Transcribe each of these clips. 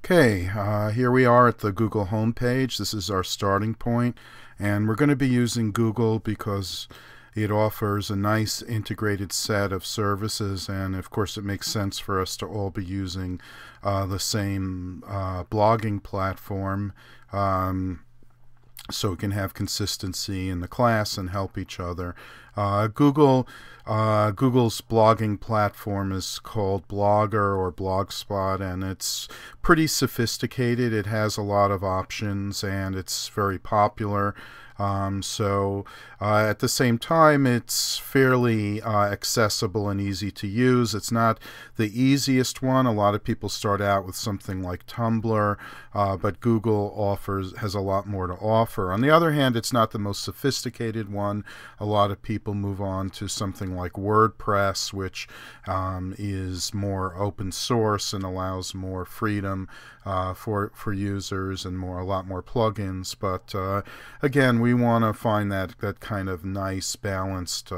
Okay, here we are at the Google homepage. This is our starting point, and we're going to be using Google because it offers a nice integrated set of services, and of course it makes sense for us to all be using the same blogging platform, so we can have consistency in the class and help each other. Google's blogging platform is called Blogger or Blogspot, and it's pretty sophisticated. It has a lot of options, and it's very popular. At the same time, it's fairly accessible and easy to use. It's not the easiest one. A lot of people start out with something like Tumblr, but Google has a lot more to offer. On the other hand, it's not the most sophisticated one. A lot of people move on to something like WordPress, which is more open source and allows more freedom for users and a lot more plugins. But again, we want to find that kind of nice balanced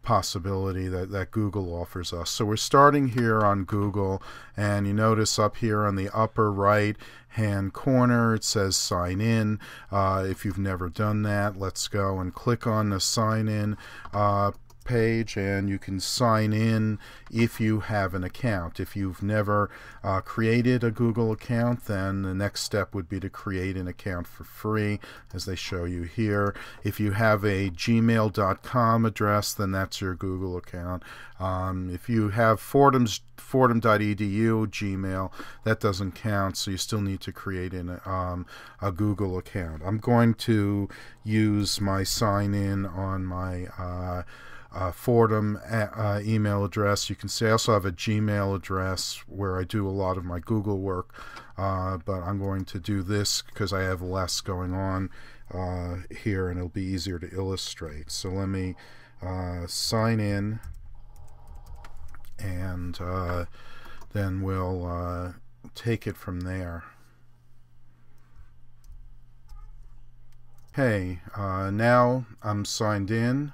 possibility that Google offers us. So we're starting here on Google, and you notice up here on the upper right hand corner it says sign in. If you've never done that, let's go and click on the sign in page, and you can sign in if you have an account. If you've never created a Google account, then the next step would be to create an account for free, as they show you here. If you have a gmail.com address, then that's your Google account. If you have Fordham.edu Gmail, that doesn't count, so you still need to create a Google account. I'm going to use my sign in on my Fordham email address. You can see I also have a Gmail address where I do a lot of my Google work, but I'm going to do this because I have less going on here, and it'll be easier to illustrate. So let me sign in, and then we'll take it from there. Okay, now I'm signed in,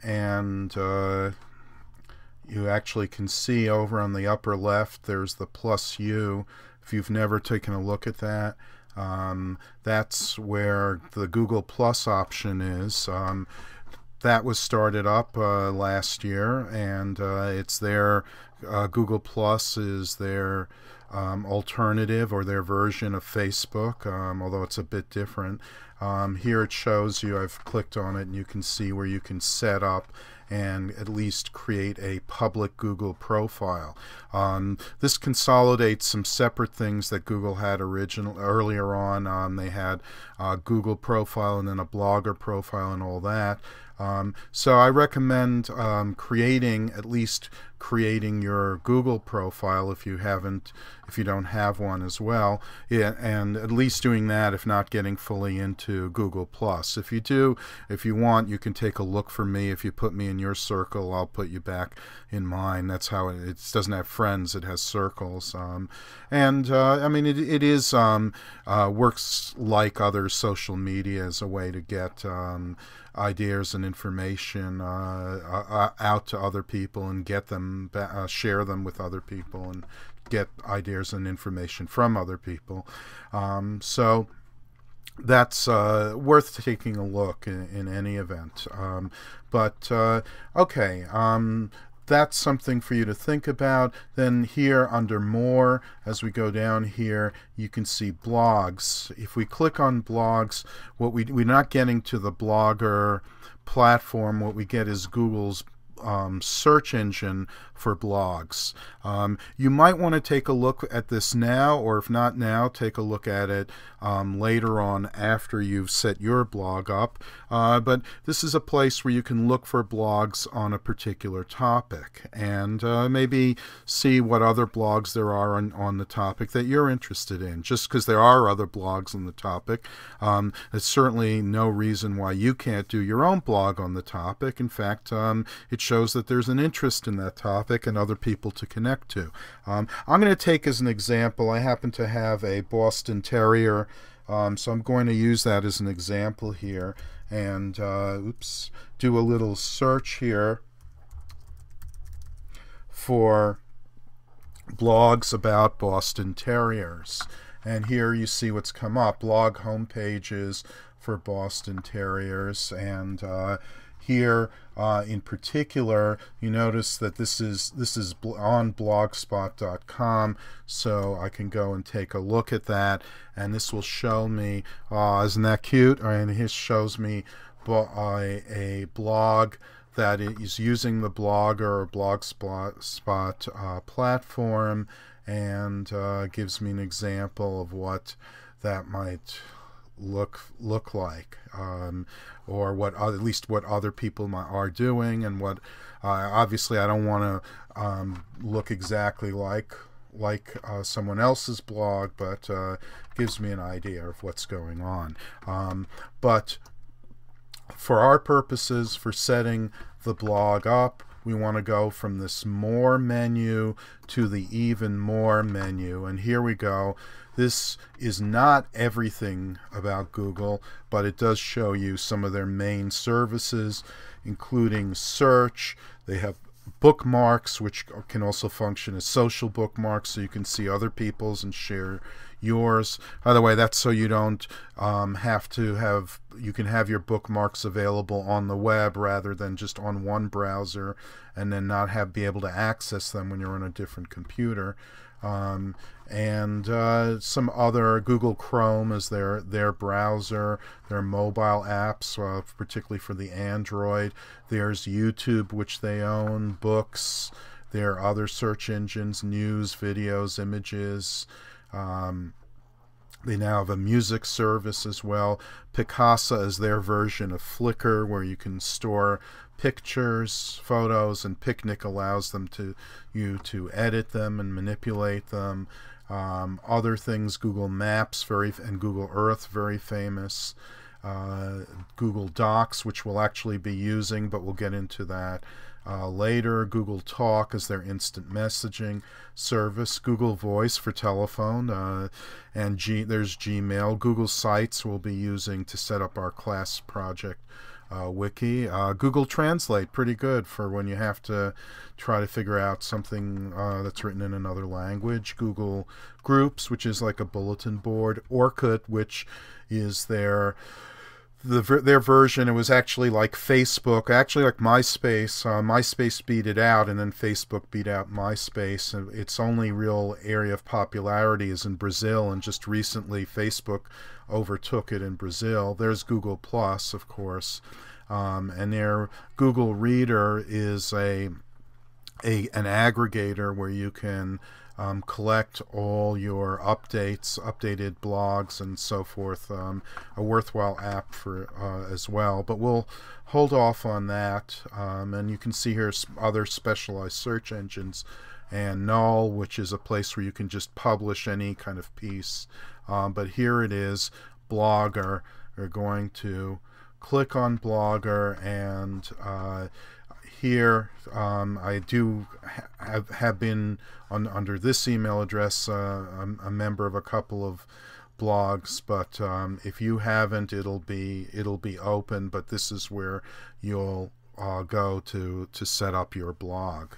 and you actually can see over on the upper left there's the +U. If you've never taken a look at that, that's where the Google Plus option is. That was started up last year, and it's their Google Plus is their alternative or their version of Facebook, although it's a bit different. Here it shows you, I've clicked on it, and you can see where you can set up and at least create a public Google profile. This consolidates some separate things that Google had earlier on. They had a Google profile and then a blogger profile and all that. So I recommend at least creating your Google profile if you don't have one as well, and at least doing that if not getting fully into Google Plus. If you want, you can take a look for me. If you put me in your circle, I'll put you back in mine. That's how it doesn't have friends, it has circles. I mean, it is works like other social media as a way to get ideas and information out to other people and get them share them with other people and get ideas and information from other people. So that's worth taking a look in any event. Okay. That's something for you to think about. Then here under more, as we go down here, you can see blogs. If we click on blogs, we're not getting to the Blogger platform. What we get is Google's search engine for blogs. You might want to take a look at this now, or if not now, take a look at it later on after you've set your blog up. But this is a place where you can look for blogs on a particular topic and maybe see what other blogs there are on the topic that you're interested in. Just because there are other blogs on the topic, there's certainly no reason why you can't do your own blog on the topic. In fact, it shows that there's an interest in that topic and other people to connect to. I'm going to take as an example, I happen to have a Boston Terrier, so I'm going to use that as an example here and do a little search here for blogs about Boston Terriers. And here you see what's come up, blog homepages for Boston Terriers. And here in particular, you notice that this is on blogspot.com, so I can go and take a look at that, and this will show me, isn't that cute? And it shows me a blog that is using the Blogger or Blogspot platform, and gives me an example of what that might look like, or what at least what other people are doing, and what obviously I don't want to look exactly like someone else's blog, but gives me an idea of what's going on. But for our purposes, for setting the blog up, we want to go from this More menu to the Even More menu, and here we go. This is not everything about Google, but it does show you some of their main services, including search. They have bookmarks, which can also function as social bookmarks, so you can see other people's and share yours. By the way, that's so you don't you can have your bookmarks available on the web rather than just on one browser, and then not be able to access them when you're on a different computer. And some other, Google Chrome is their browser, their mobile apps, particularly for the Android. There's YouTube, which they own, books, their other search engines, news, videos, images. They now have a music service as well. Picasa is their version of Flickr, where you can store pictures, photos, and Picnic allows you to edit them and manipulate them. Other things, Google Maps and Google Earth, very famous. Google Docs, which we'll actually be using, but we'll get into that later. Google Talk is their instant messaging service. Google Voice for telephone, and there's Gmail. Google Sites we'll be using to set up our class project wiki. Google Translate, pretty good for when you have to try to figure out something that's written in another language. Google Groups, which is like a bulletin board. Orkut, which is their version. It was actually like Facebook, actually like MySpace. MySpace beat it out, and then Facebook beat out MySpace. And its only real area of popularity is in Brazil, and just recently Facebook overtook it in Brazil. There's Google Plus, of course, and their Google Reader is an aggregator where you can collect all your updated blogs and so forth. A worthwhile app for as well, but we'll hold off on that. And you can see here other specialized search engines, and Null, which is a place where you can just publish any kind of piece. But here it is, Blogger. We're going to click on Blogger, and here I do have been under this email address a member of a couple of blogs, but if you haven't, it'll be open, but this is where you'll go to set up your blog.